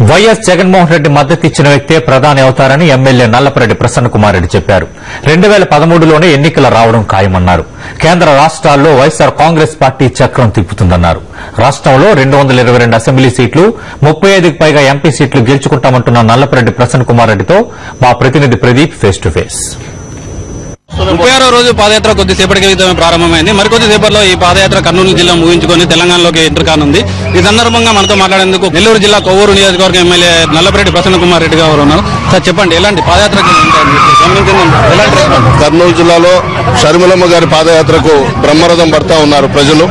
YS Jaganmohan Reddy మద్దతు ఇచ్చిన వ్యక్తే ప్రధాని అవుతారని ఎమ్మెల్యే నల్లపరెడ్డి ప్రసన్న కుమార్ రెడ్డి చెప్పారు. 2013లోనే ఎన్నికలు రావడం ఖాయమన్నారు. కేంద్ర రాష్ట్రాల్లో వైఎస్సార్ కాంగ్రెస్ పార్టీ చక్రం తిప్పుతుందన్నారు. రాష్ట్రంలో 222 అసెంబ్లీ సీట్లు 35కి పైగా ఎంపీ సీట్లు గెలుచుకుంటామంటున్న నల్లపరెడ్డి ప్రసన్న కుమార్ రెడ్డితో మా ప్రతినిధి ప్రదీప్ ఫేస్ టు ఫేస్. 36వ రోజు పాదయాత్ర కొద్దిసేపటి క్రితమే ప్రారంభమైంది. మరికొద్దిసేపట్లో ఈ పాదయాత్ర కర్నూలు జిల్లా ముగించుకొని తెలంగాణలోకి ఎంటర్ కానుంది. ఈ సందర్భంగా మనతో మాట్లాడేందుకు నెల్లూరు జిల్లా కొవ్వూరు నియోజకవర్గం ఎమ్మెల్యే నల్లపరెడ్డి ప్రసన్న కుమార్ రెడ్డి గారు ఉన్నారు. సార్ చెప్పండి, ఎలాంటి పాదయాత్ర? కర్నూలు జిల్లాలో షర్మిలమ్మ గారి పాదయాత్రకు బ్రహ్మరథం పడతా ఉన్నారు ప్రజలు.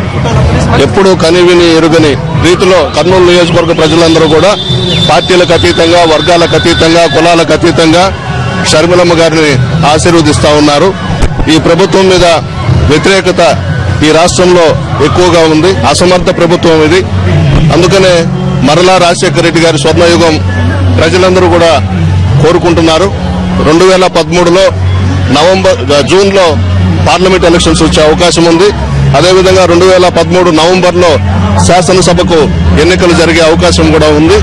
ఎప్పుడూ కనివిని ఎరుగని రీతిలో కర్నూలు నియోజకవర్గ ప్రజలందరూ కూడా పార్టీలకు అతీతంగా, వర్గాలకు అతీతంగా, కులాలకు అతీతంగా షర్మిలమ్మ గారిని ఆశీర్వదిస్తా ఉన్నారు. ఈ ప్రభుత్వం మీద వ్యతిరేకత ఈ రాష్ట్రంలో ఎక్కువగా ఉంది. అసమర్థ ప్రభుత్వం ఇది. అందుకనే మరలా రాజశేఖర రెడ్డి గారి స్వర్ణయుగం ప్రజలందరూ కూడా కోరుకుంటున్నారు. 2013లో జూన్లో పార్లమెంట్ ఎలక్షన్స్ వచ్చే అవకాశం ఉంది. అదేవిధంగా 2013 నవంబర్లో శాసనసభకు ఎన్నికలు జరిగే అవకాశం కూడా ఉంది.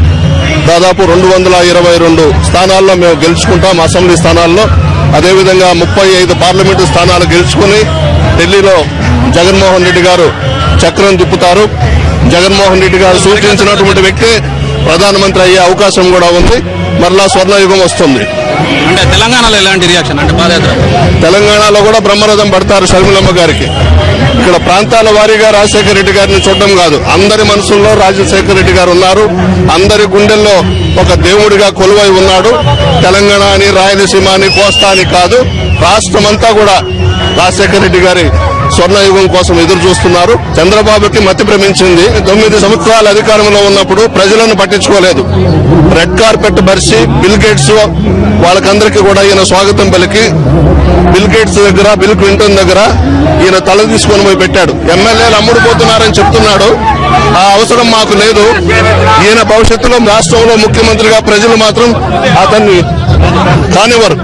దాదాపు 222 స్థానాల్లో మేము గెలుచుకుంటాం అసెంబ్లీ స్థానాల్లో. అదేవిధంగా 35 పార్లమెంటు స్థానాలు గెలుచుకుని ఢిల్లీలో జగన్మోహన్ రెడ్డి గారు చక్రం తిప్పుతారు. జగన్మోహన్ రెడ్డి గారు సూచించినటువంటి వ్యక్తి ప్రధానమంత్రి అయ్యే అవకాశం కూడా ఉంది. మరలా స్వర్ణయుగం వస్తుంది. అంటే తెలంగాణలో ఎలాంటి రియాక్షన్? అంటే పాదయాత్ర తెలంగాణలో కూడా బ్రహ్మరథం పడతారు షర్మిలమ్మ గారికి. ఇక్కడ ప్రాంతాల వారీగా రాజశేఖర రెడ్డి గారిని చూడడం కాదు, అందరి మనసుల్లో రాజశేఖర రెడ్డి గారు ఉన్నారు. అందరి గుండెల్లో ఒక దేవుడిగా కొలువై ఉన్నాడు. తెలంగాణ అని, రాయలసీమ అని, కోస్తా అని కాదు, రాష్ట్రమంతా కూడా రాజశేఖర రెడ్డి గారి స్వర్ణయుగం కోసం ఎదురు చూస్తున్నారు. చంద్రబాబుకి మతి భ్రమించింది. 9 సంవత్సరాల అధికారంలో ఉన్నప్పుడు ప్రజలను పట్టించుకోలేదు. రెడ్ కార్పెట్ పరిచి బిల్ గేట్స్ వాళ్ళకందరికీ కూడా ఈయన స్వాగతం పలికి బిల్ గేట్స్ దగ్గర, బిల్ క్లింటన్ దగ్గర ఈయన తల తీసుకొని పోయి పెట్టాడు. ఎమ్మెల్యేలు అమ్ముడుపోతున్నారని చెప్తున్నాడు. ఆ అవసరం మాకు లేదు. ఈయన భవిష్యత్తులో రాష్ట్రంలో ముఖ్యమంత్రిగా ప్రజలు మాత్రం అతన్ని కానివ్వరు.